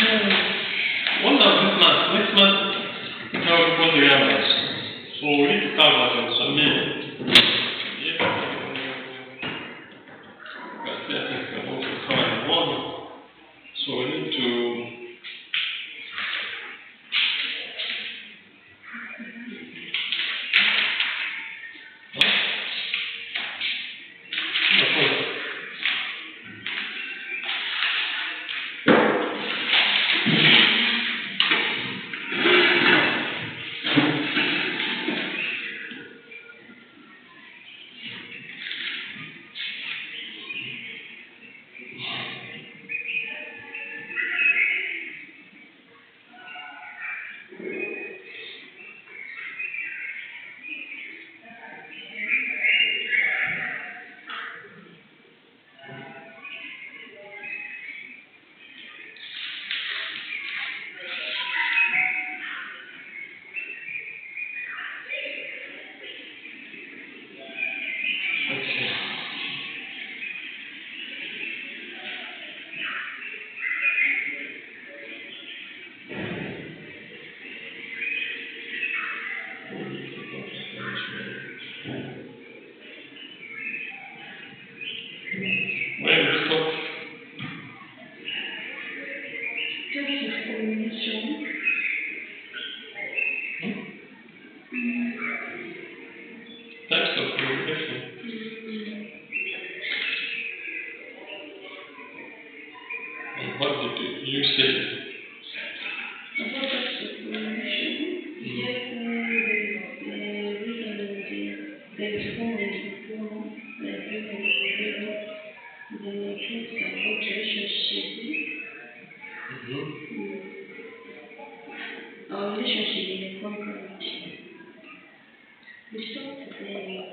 What does this month? Next month, how we put the numbers. So we need to cover them some minutes. So we need to types of communication. And what did you say? Our relationship in a contract. We stopped there.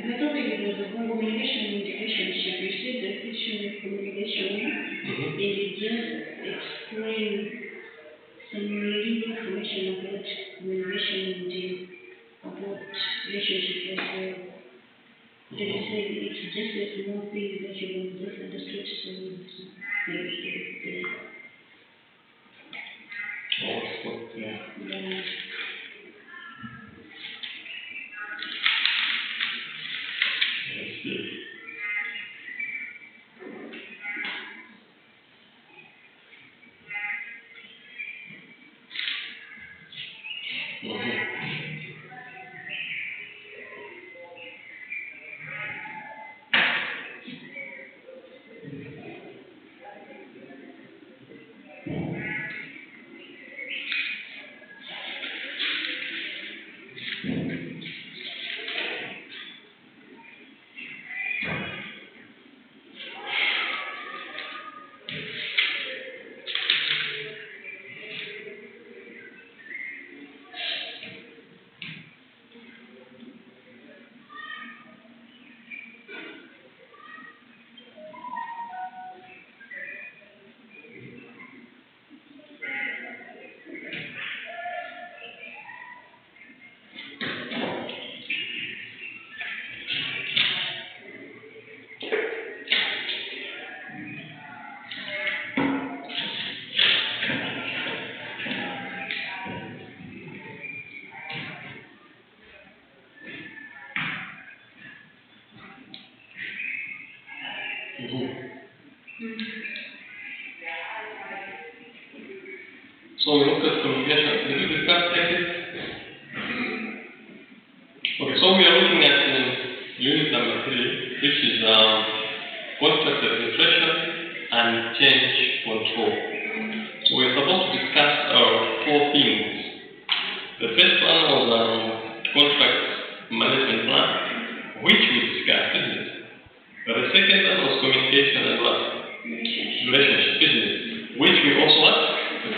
The topic was about communication in the relationship. You said the issue of communication. They just explain some little information about communication and about relationship as well. They say it's just a small thing that you will just understood so yeah. So we look at communication. Did we discuss ethics? Okay, so we are looking at unit number 3, which is contract administration and change control. So we're supposed to discuss 4 things. The first one was contract management plan, which we discussed, isn't it? But the second one was communication and what? Relationship, isn't it? Which we also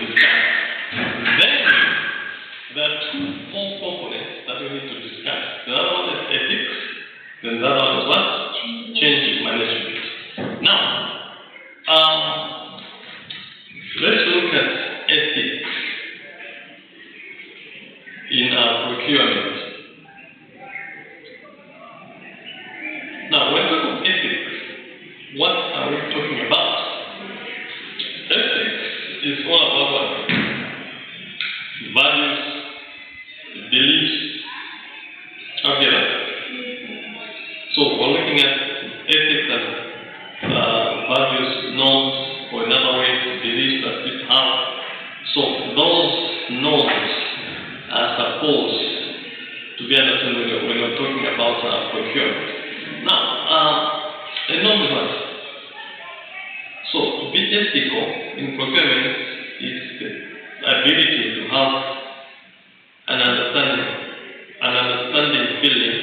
discussed. Then there are 2 core components that we need to discuss. The other one is ethics, then the other one is what? Change management. Now procurement. Now, a norm is what? So, to be ethical in procurement is the ability to have an understanding feeling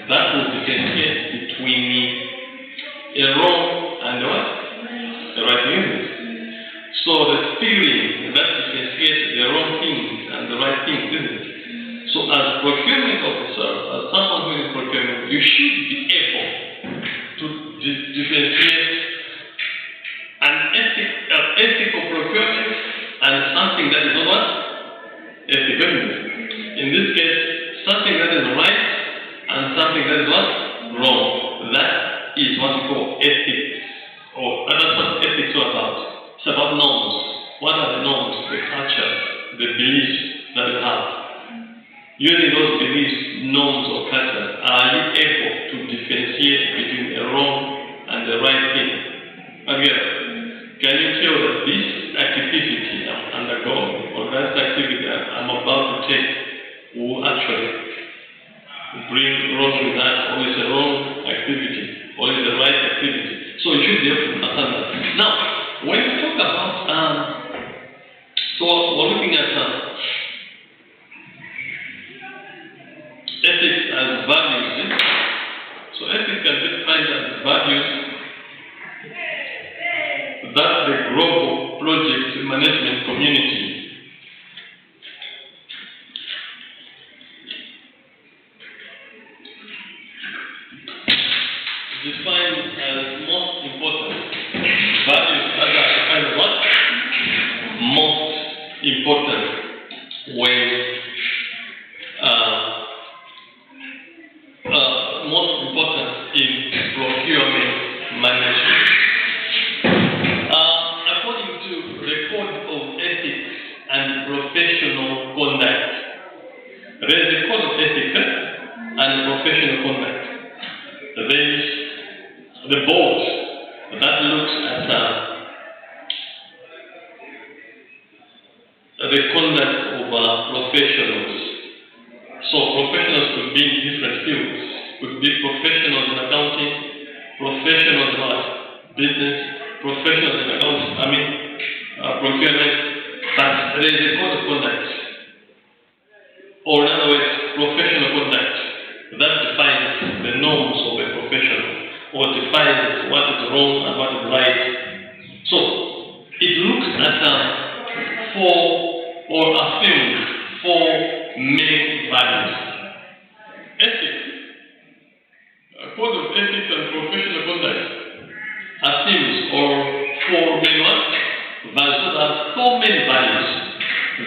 that will differentiate between a wrong and what? The right unit. So the feeling that differentiates the wrong things and the right things, isn't it? So as procurement officer, as someone who is procurement, you should be able to differentiate an ethical procurement and something that is not what? Ethical. In this case, something that is right and something that is what? Wrong. That is what we call ethics. Or that's what ethics are about. It's about norms. What are the norms, the culture, the beliefs that we have? Using those beliefs, norms, or cultures, are you able to differentiate between a wrong and the right thing? Again, can you tell that this activity I'm undergoing or that activity I'm about to take will actually bring wrong results, or is a wrong activity, or is the right activity? So you should be able to understand that. Now, when we talk about, so we're looking at ethics as values. So ethics can be defined as values that the global project management community defined as most important. Values that are defined as what? Most important when most important in procurement management. According to the Code of Ethics and Professional Conduct, there is a Code of Ethics and Professional Conduct. There is the board that looks at the conduct of professionals. So professionals could be in different fields. Could be professionals in accounting, professionals in what? Business, professionals in accounting, procurement, but there is a code of conduct. Or in other words, professional conduct that defines the norms of a professional, or defines what is wrong and what is right. So it looks at four or affirms four main values. Ethics, a code of ethics and professional conduct, affirms or four main values. So there are four main values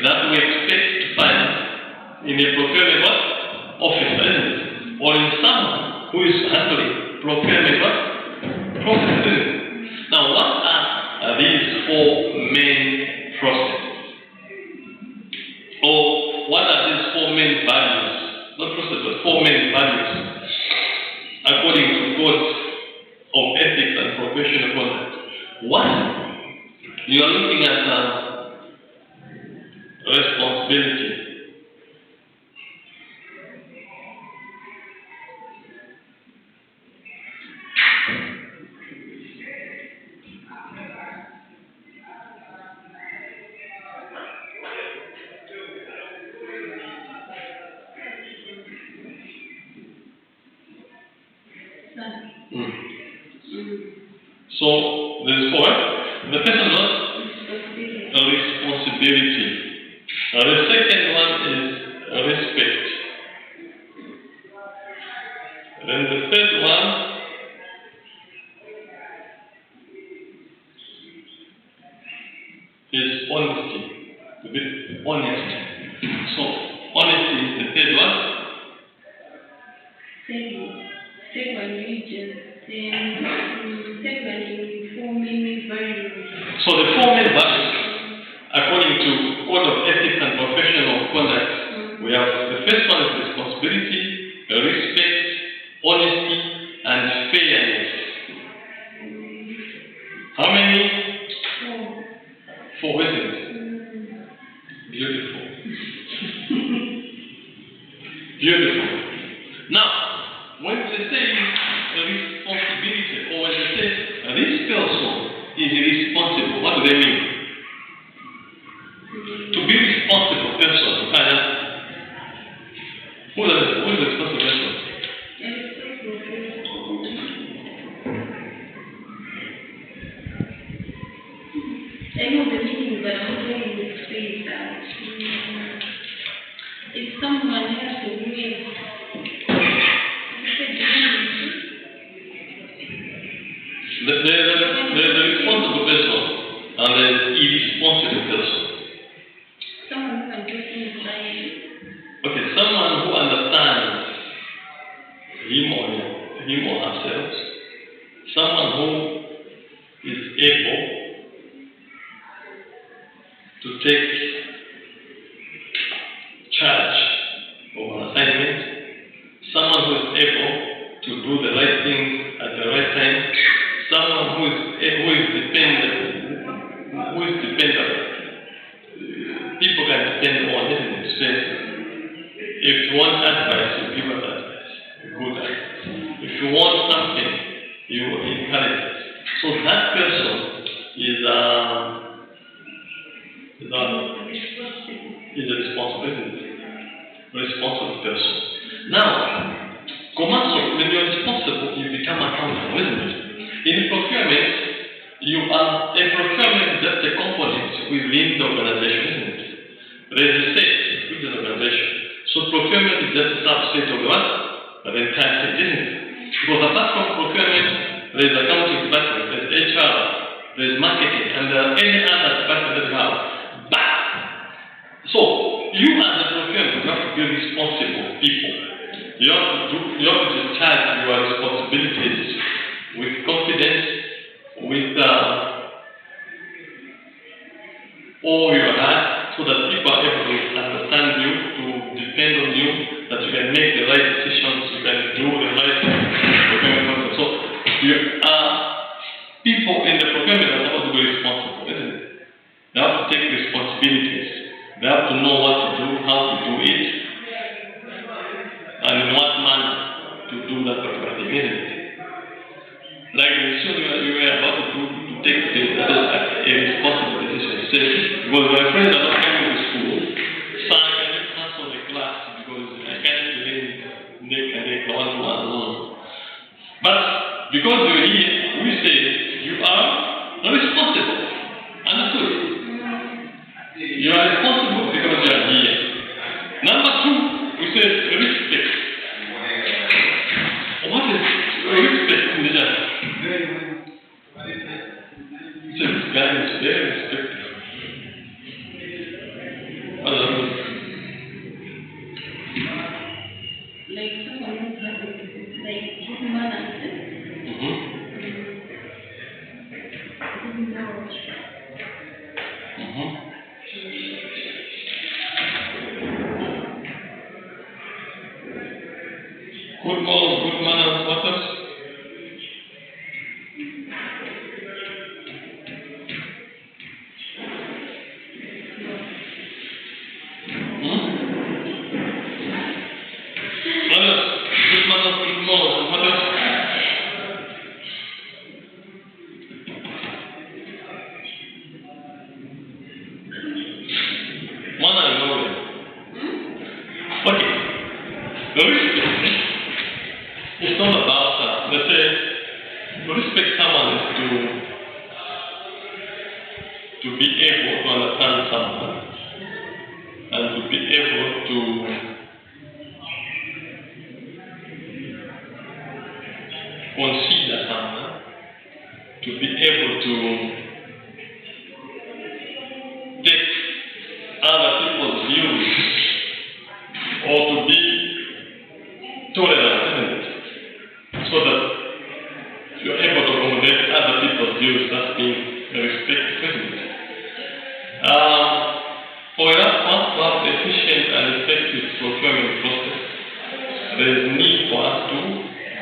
that we expect to find in a procurement officer, or in someone who is handling procurement processes. Now, what are these four main processes? Or what are these four main values? Not processes, but four main values according to Code of Ethics and Professional Conduct. One, you are looking at responsibility. So there's four. The first one was responsibility. The second one is respect. Then the third one is honesty. To be honest. So honesty is the third one. Second region. Second, four main values. So the four main values, according to Code of Ethics and Professional Conduct, we have the first one is responsibility, respect, honesty, and fairness. How many? Four, isn't it? Beautiful. Beautiful. Now, when they say is responsible. What do they mean? To be responsible person, who is the responsible person? I know the meaning, but I'm trying to explain that. If someone has to win, there's a responsible person and there's an irresponsible person. Someone who can do things right. Okay, someone who understands him or herself, someone who is able to take charge of an assignment, someone who is able to do the right things at the right time, someone who is dependable. People can depend on, isn't it? Say, if you want advice, you give us advice, good advice. If you want something, you encourage it. So that person is a responsible person. Now, commercial, when you're responsible, you become accountable, isn't it? In procurement, a procurement is just a component within the organization, isn't it? There is a state within the organization. So procurement is just a subset of what? The entire state, isn't it? Because apart from procurement, there is accounting department, there is HR, there is marketing, and there are any other department that you have. So, you as a procurement, you have to be responsible people. You have to discharge your responsibilities with confidence, with all your heart, so that people are able to understand you, to depend on you, that you can make the right decisions, you can do the right procurement. So, people in the procurement are supposed to be responsible, isn't it? They have to take responsibilities. They have to know what to do, how to do it, and in what manner to do that particular thing, isn't it? Like the decision you were about to take today, that is a responsible decision. You say, because my friends are not coming to school, so I can just cancel the class because I can't believe neck one-to-one alone. But because you're here, we say you are responsible. Understood? You are responsible because you are here. Number two, we say respect. What is respect in the Jannah? This guy is very respectful. Like someone who has like good manners. Good knowledge. Good manners, what else? It's not about, let's say, to respect someone is to be able to understand someone and to be able to consider someone, to be able to take other people's views or to be tolerant, isn't it? So that you are able to accommodate other people's views, that's being respectful, isn't it? For us to have efficient and effective procurement process, there is need for us to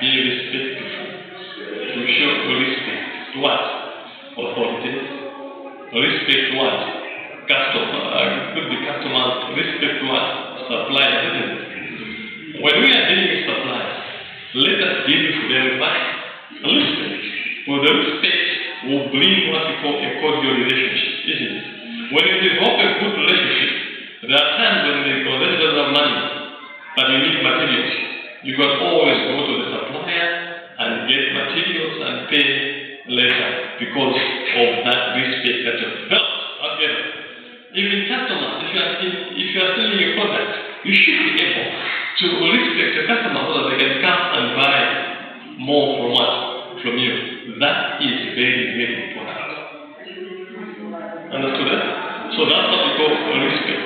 be respectful, to show respect to what? Authorities, respect to what? Customer, could be customers, respect to what? Suppliers, isn't it? When we are dealing with suppliers, let us deal with them by respect. With the respect will bring what we call a cordial relationship, isn't it? When you develop a good relationship, there are times when they go, let's just have money, but you need materials. You can always go to the supplier and get materials and pay later because of that respect that you felt. Okay. Even customers, if you are selling a product, you should be able to respect the customer so that they can come and buy more from us, from you. That is very, very important. Understood that? So that's what we call respect.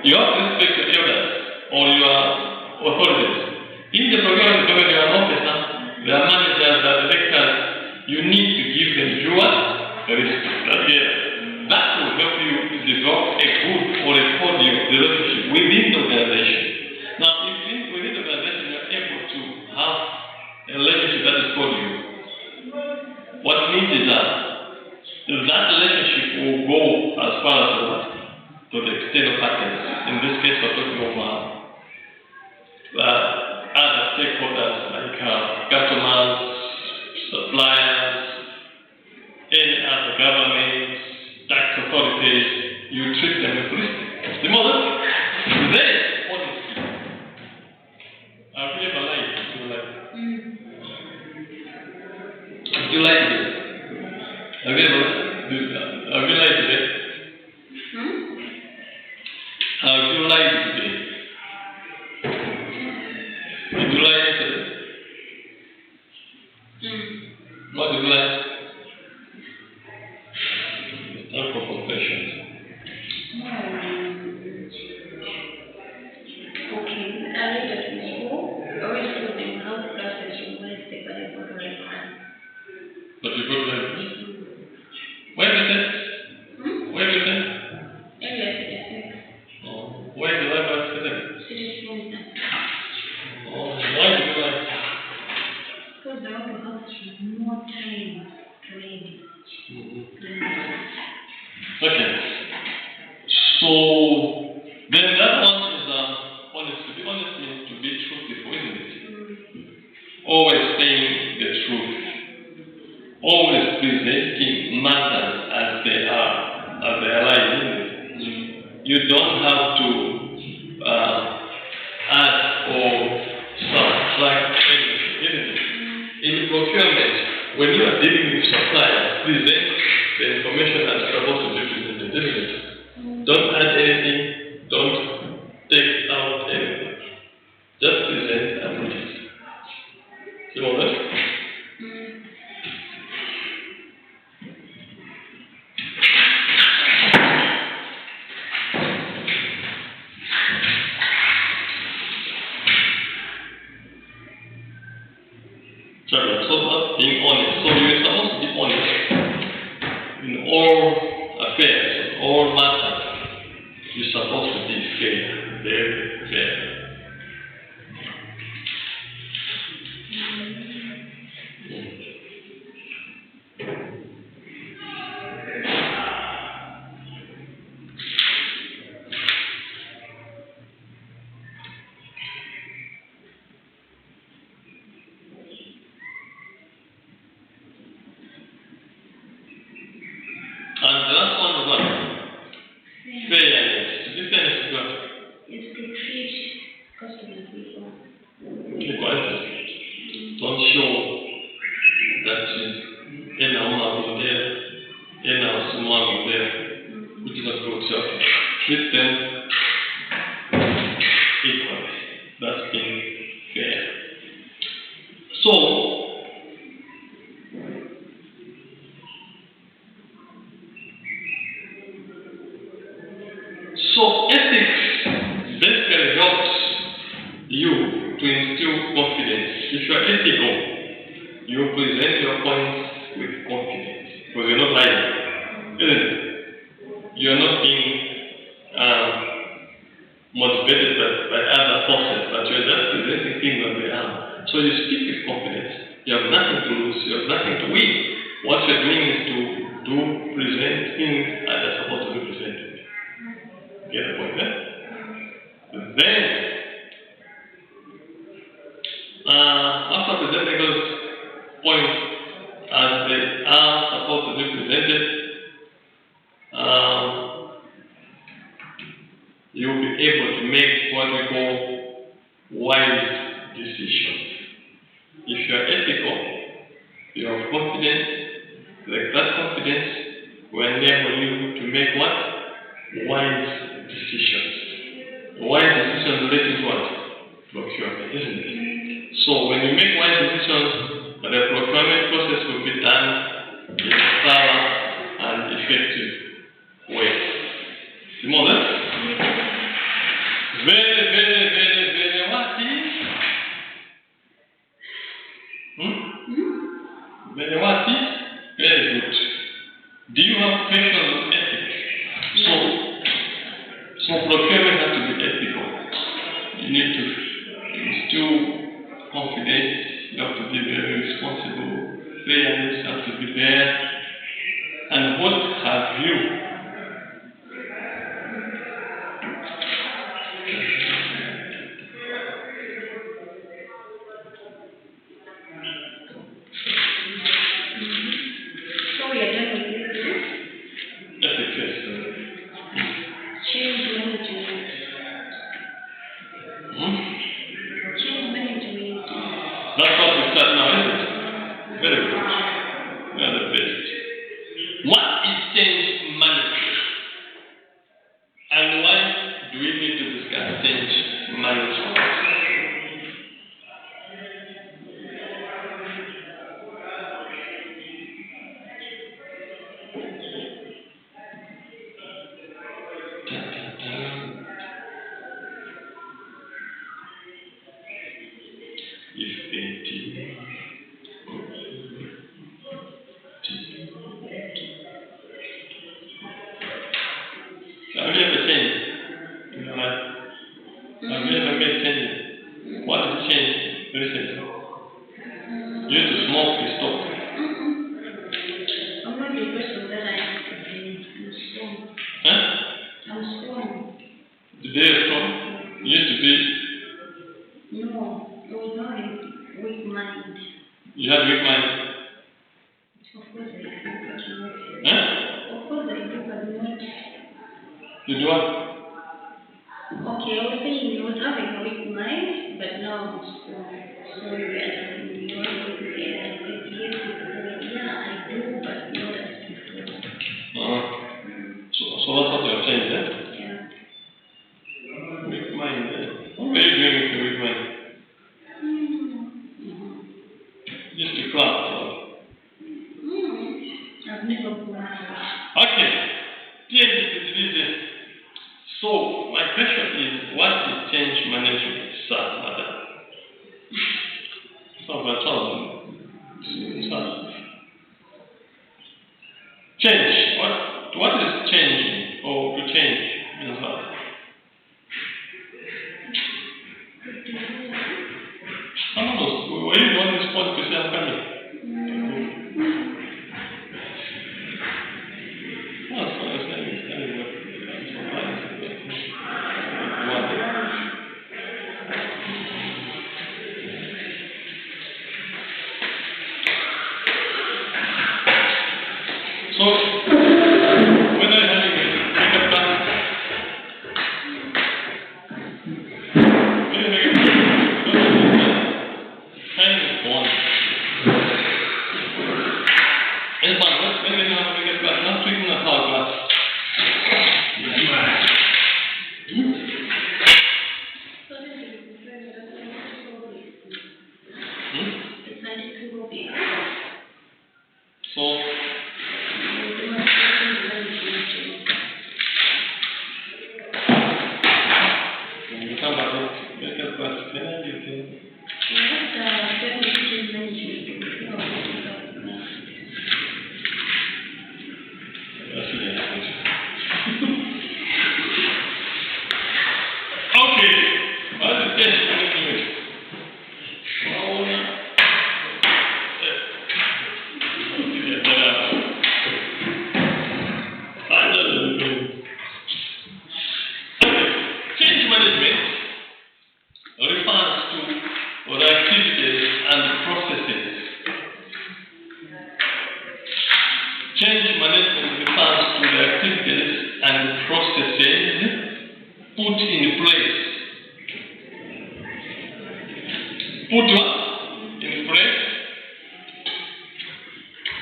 You have to respect your elders or your authorities. In the procurement department, you are an officer, there are managers, there are directors. You need to give them your respect. That will help you to develop a good or a cordial relationship within the organization. Now, if within the organization you are able to have a relationship that is cordial, what it means is that relationship will go as far as what? To the external partners. In this case, we're talking about other stakeholders like customers, suppliers, any other governments, tax authorities. You treat them with respect. The model, then honesty. Have you ever lied? Have you lied today? Have you lied today? Have you lied today? Did you lie yesterday? What did you lie? It's time for confessions. Okay, I read that in school. I always told them how classes you might take by the right hand. But you got them. Where is it? Where is it? Area 66. Oh, where did I buy them? City Center. Oh, why did you lie? Because I want to have more time to read. Okay. So then that one is honest. To be honest means to be truthful, isn't it? Always saying the truth. Always presenting matters as they are like, isn't it? You don't have to add or subtract anything, isn't it? In procurement, when you are dealing with suppliers, present the information as it's supposed to be presented, isn't it? Don't add anything, don't take out anything. Just present as it is. You know that? So that's being honest. So you're supposed to be honest in all affairs, all matters. You're supposed to be fair, very fair. And the last one is what? Fairness. To be fairness is what? Is to treat customers equal. Don't show that in our there, in our small there, which is not good. So treat them equally. That's being fair. So ethics basically helps you to instill confidence. If you are ethical, you present your points with confidence because you're not lying, isn't it? You're not being motivated by other forces, but you're just presenting things as they are. So you speak with confidence. You have nothing to lose. You have nothing to win. What you're doing is to present things as they're supposed to be presented. Get the point, eh? Then, after presenting points as they are supposed to be presented, you'll be able to make what we call wise decisions. If you are ethical, you have confidence, like that confidence will enable you to make what? Wise decisions. Wise decisions related to what? Procurement, isn't it? So when you make wise decisions, the procurement process will be done in a thorough and effective way. Simone? Very what is? Very what is? Very good. Do you have questions on ethics? So procurement has to be ethical. You need to instill confidence. You have to be very responsible. Fairness has to be there. And what have you?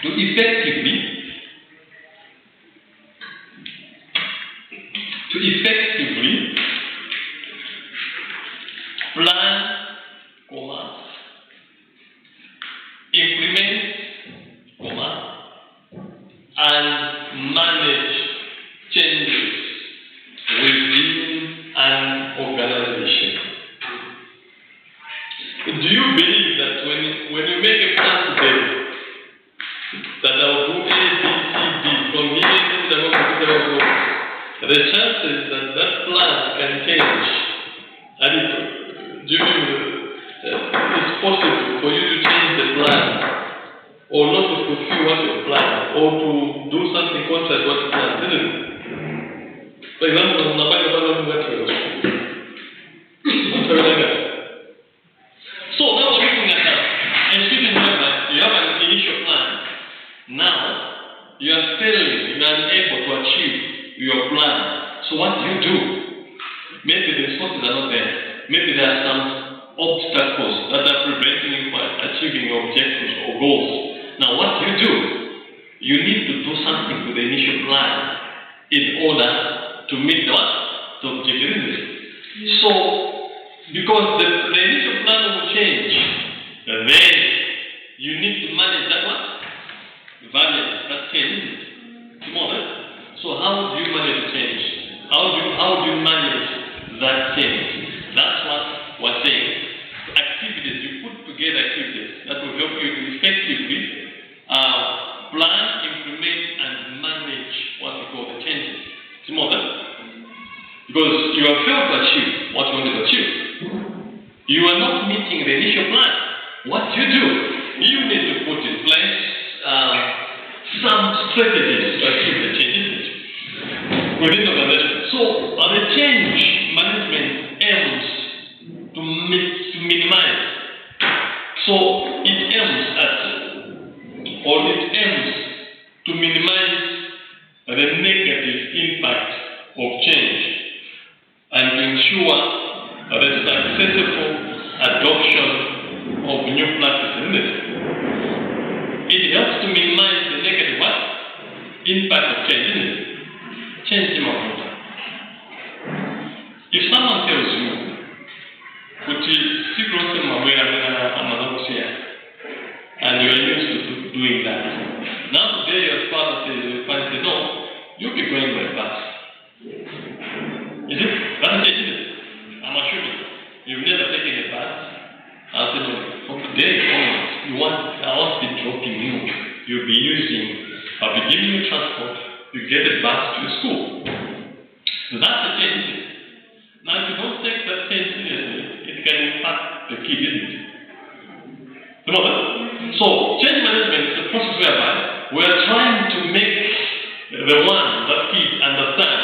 to effectively plan, implement, and manage changes within an organization. Do you believe that when you make a plan today, that I'll do A, B, C, D, from here to the chances that that plan can change, and it's possible for you to change the plan, or not to fulfill what you plan, or to do something contrary to what you plan, isn't it? For example, so now we're looking at a student member, you have an initial plan. Now, you are failing, you are unable to achieve your plan. So what do? Maybe the resources are not there. Maybe there are some obstacles that are preventing you from achieving your objectives or goals. Now what do? You need to do something to the initial plan in order to meet the objective. So, because the initial plan will change, then you need to manage that variance, that change. So how do you manage the change? How do you manage that change? That's what we're saying. Activities, you put together activities that will help you to effectively plan, implement, and manage what we call the changes. Because you have failed to achieve what you wanted to achieve. You are not meeting the initial plan. What do? You need to put in place some strategies to achieve the changes within the organization. So the change management aims to minimize. So it aims to minimize the negative impact of change and to ensure the successful adoption of new practices. It helps to minimize the negative impact of change. Change in my. If someone tells you, and you are used to doing that, now today your father says, no, you'll be going by bus. Is it? That's it, isn't it? I'm assuming you've never taken a bus. I'll say, no, from today onwards, I won't be dropping you. I'll be giving you transport. You get a bus to school. So that's the change. Now, if you don't take that change seriously, it can impact the kid, isn't it? So, change management is a process whereby we are trying to make the one that kid understand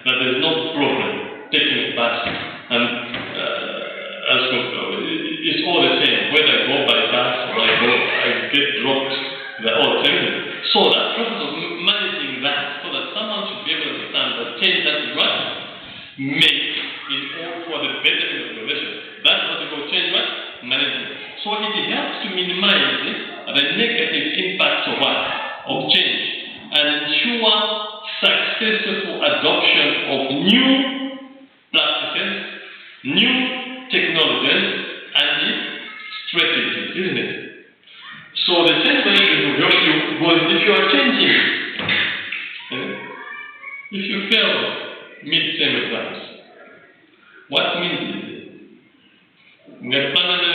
that there is no problem taking a bus, and it's all the same, whether I go by bus or I get dropped, they're all the same. So that process of managing that, so that someone should be able to understand that change that is what make in order for the betterment of the relation. That's what we call change management. So it helps to minimize the negative impacts of change and ensure successful adoption of new practices, new technologies, and strategies, isn't it? So the change management will help you, because if you are changing, if you fail mid-term exams, what means it? Ngapana na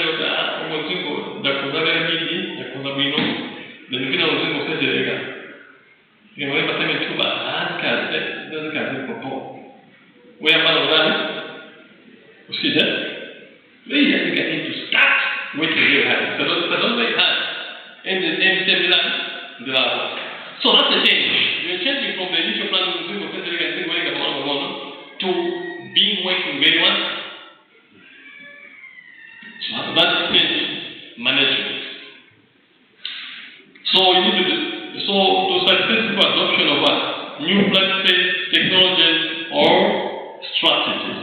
umuzingo ndakuzaga ngidi ndakuza bino ndikina umuzingo sejerega ngwe patame tuba kazi popo we ambalo gani usije we need to start with the hard so don't make hard and similar the so that's the change. You're changing from the initial plan umuzingo sejerega to being working very well. So that's change management. So you need to successful adoption of new practices, technologies, or strategies.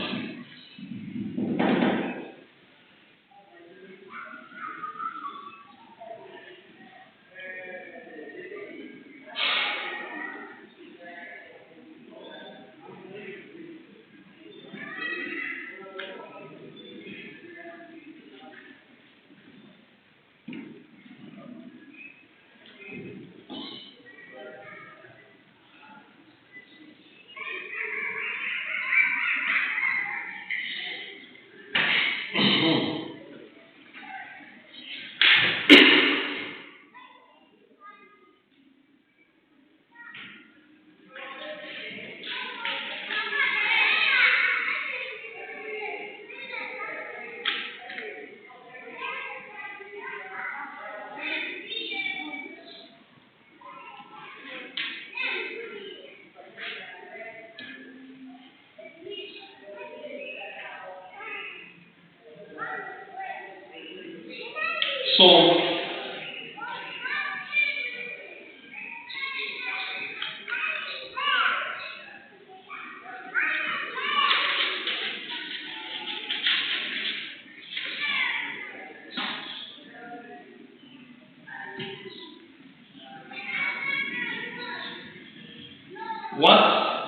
What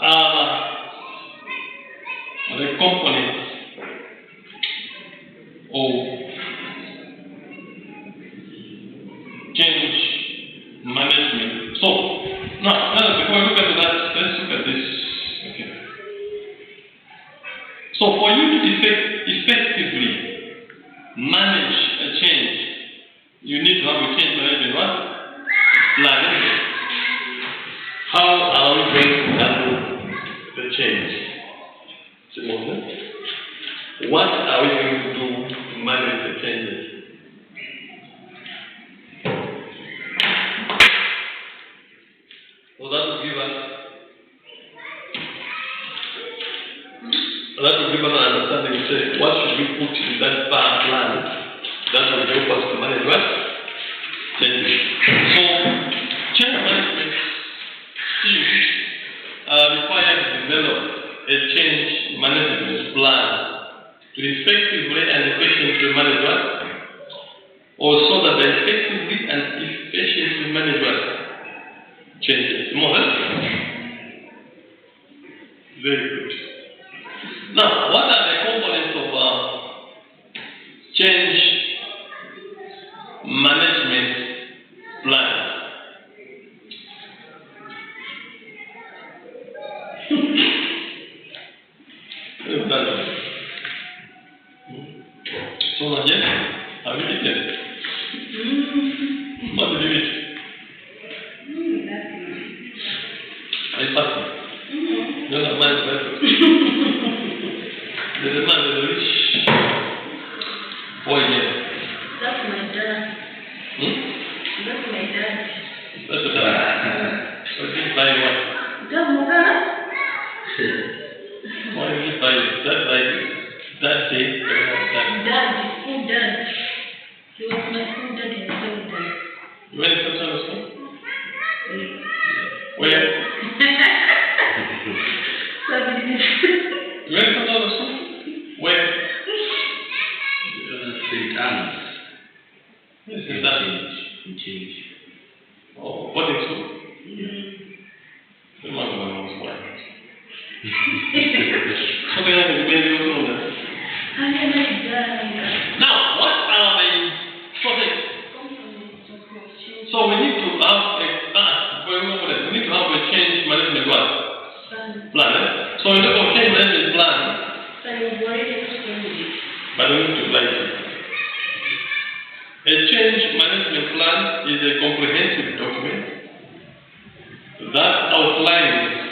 are the components of change management? So, now before we look at that, let's look at this. Okay. So, for you to effectively manage a change, you need to have a change management what? Plan. How are we going to handle the change? Simone, what are we going to do to manage the changes? So that will give us an understanding to say what should we put in that plan that will help us to manage what? Changes. So change management teams are required to develop a change management plan to effectively and efficiently manage what? Or so that they effectively and efficiently manage what? Changes. More very good. Now, what are the components of change management plan? So, again, have you eaten? What did you eat? Are you fasting? No, no, mine is fasting. There's a man with a rich boy here. That's my dad. That's my dad. That's what so did you buy what? Dad, Mogana? Why did you buy it? That day? Dad, full dad. He was my full dad and full dad. You went to some school? Where? You went to some school? Where? St. Anne's. Yes, is that Change. Oh, what is school? Remember when I was white. So they have a baby on that. Now, what are the projects? So we need to have we need to have a change management plan. So in terms of change management plan, but we need to apply it. A change management plan is a comprehensive document that outlines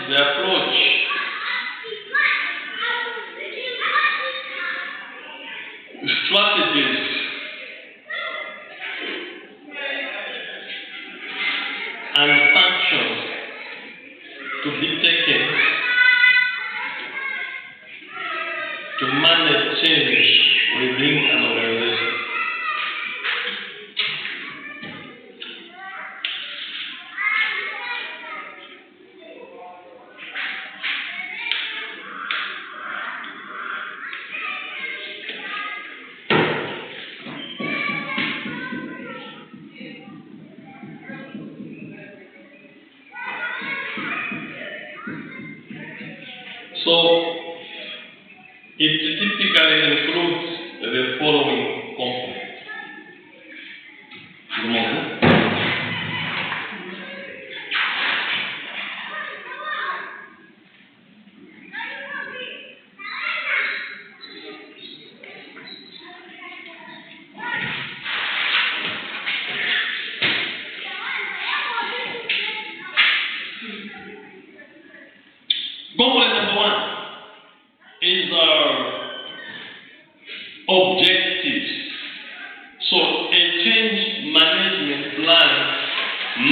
the approach strategies and functions to be taken to manage change within an organization. So, it typically includes the following components. Component number one is our objectives. management plan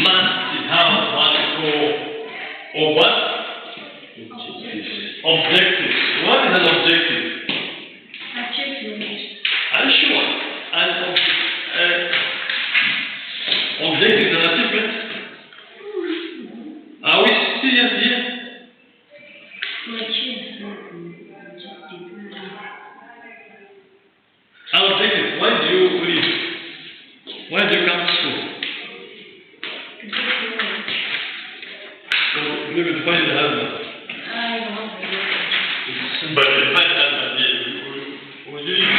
must have what we call, or what? Objectives. What is an objective? Achievement. I'm sure. And objective and achievement. Are we serious here? To achieve something. Objective. An objective. Why do you live? Why do you come to school? To get knowledge. So maybe to find a husband. I want to get knowledge. But to find a husband, would you leave?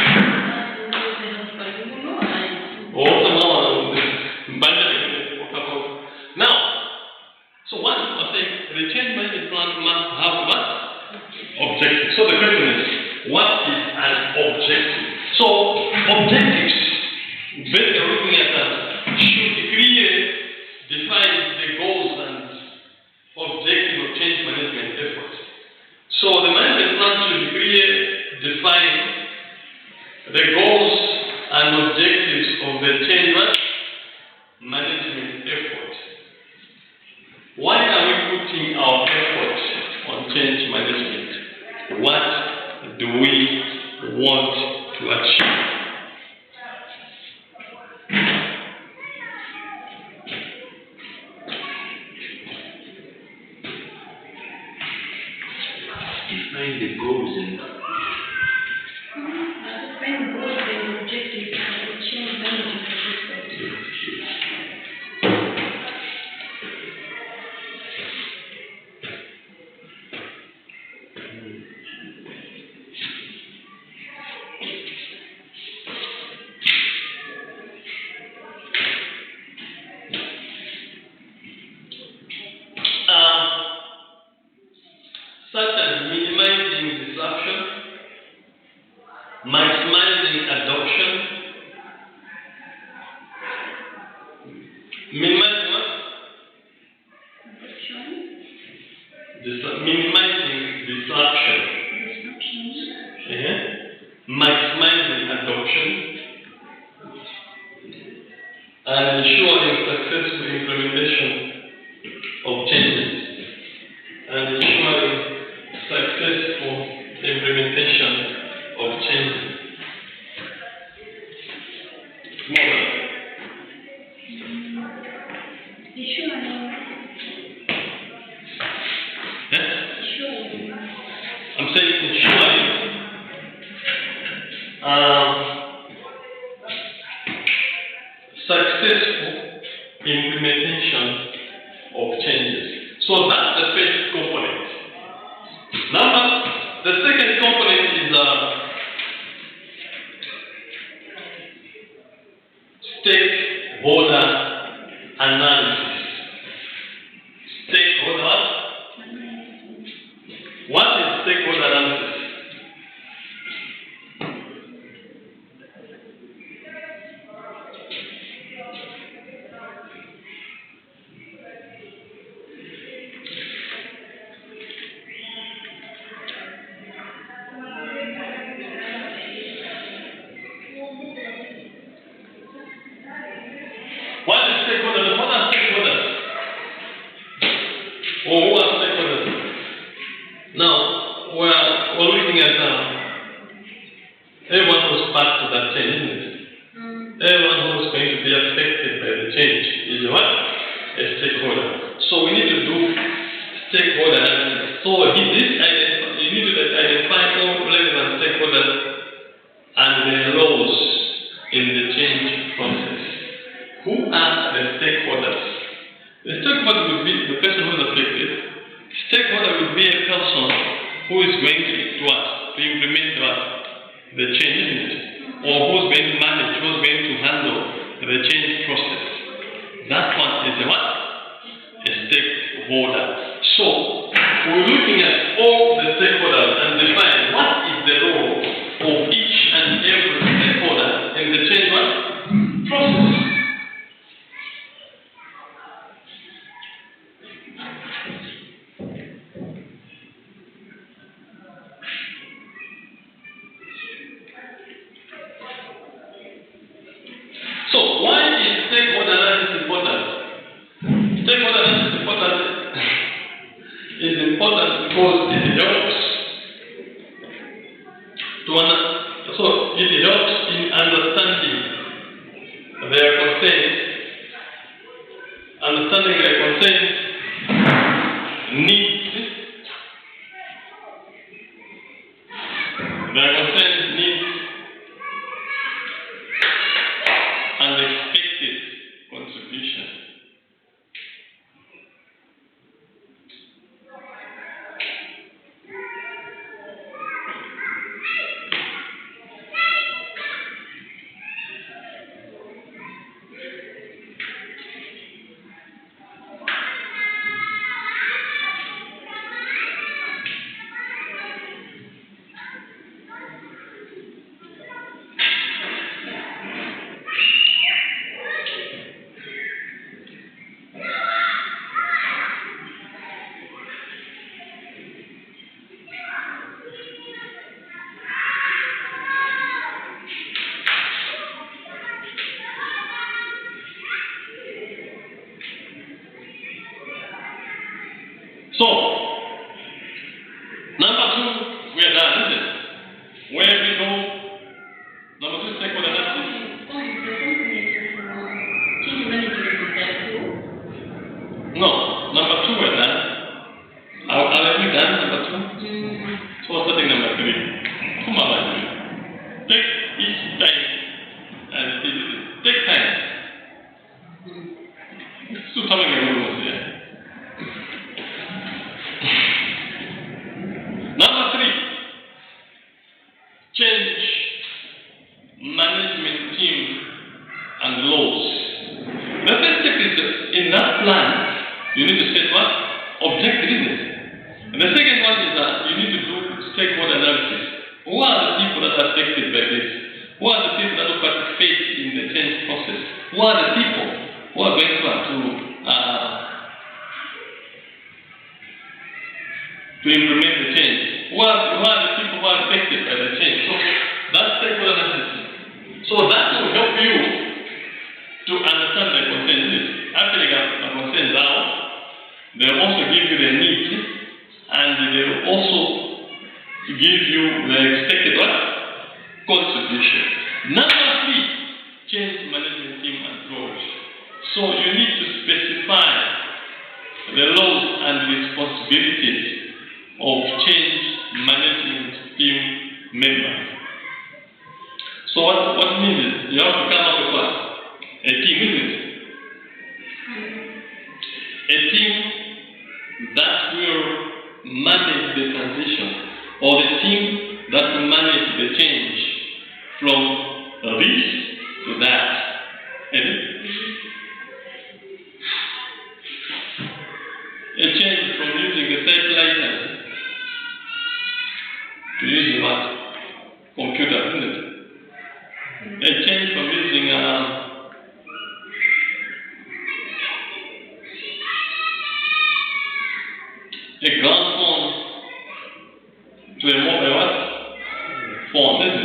Now, so what I think the change management plan must have what? Objective. So the question is, what is an objective? So objectives, basically looking at that, should define the goals and objective of change management efforts. So the management plan should define the goals and objectives of the change management effort. Why are we putting our effort on change management? What do we want to achieve? Define the goals and Define goals and objectives of the change management effort. Such as minimizing disruption, maximizing adoption, minimizing what? Minimizing disruption, maximizing adoption, and ensuring successful implementation of changes, and ensuring successful implementation of changes. I'm saying ensuring successful implementation of changes. So that's the first component. The second component is stakeholder analysis. Stakeholder. What is stakeholder analysis? What is stakeholders? What are stakeholders? Or who are stakeholders? Now, we're looking at everyone who's part of that change, isn't it? Everyone who's going to be affected by the change is what? A stakeholder. So we need to do stakeholder analysis. So you need to identify all relevant stakeholders and their roles in the change process. Who are the stakeholders? The stakeholder will be the person who is affected. Stakeholder will be a person who is going to implement the change, isn't it? Or who's going to manage, who's going to handle the change process. That one is a what? A stakeholder. So we're looking at all the stakeholders and define what is the role of each and every stakeholder in the change process. So why is because it helps so it helps in understanding their concerns, needs, and expected contribution. So, number 2, we are done, isn't it? Where we go, number 2, stakeholder analysis. No, number 2 we're done. Are we done, number 2? So, starting number 3. Come on, take each time and take time. So, coming in almost here. Number 3, change management team and laws. The first step is in that plan, you need to set what? Objective, isn't it? And the second one is that you need to do stakeholder analysis. Who are the people that are affected by this? Who are the people that will participate in the change process? Who are the people who are going to implement the change? Who are the people who are affected by the change? So that's stakeholder analysis. So that will help you to understand the concerns. Actually, the concerns out. They will also give you the needs, and they will also give you the expected what? Contribution. Number 3, change management team and laws. So you need to specify the laws and responsibilities of change management team members. So what it means is you have to come up with what? A team, isn't it? A team that will manage the transition, or the team that will manage the change from this to that. A change from using a typewriter to using what? Computer, isn't it? A change from using a ground phone to a mobile what? Phone, isn't it?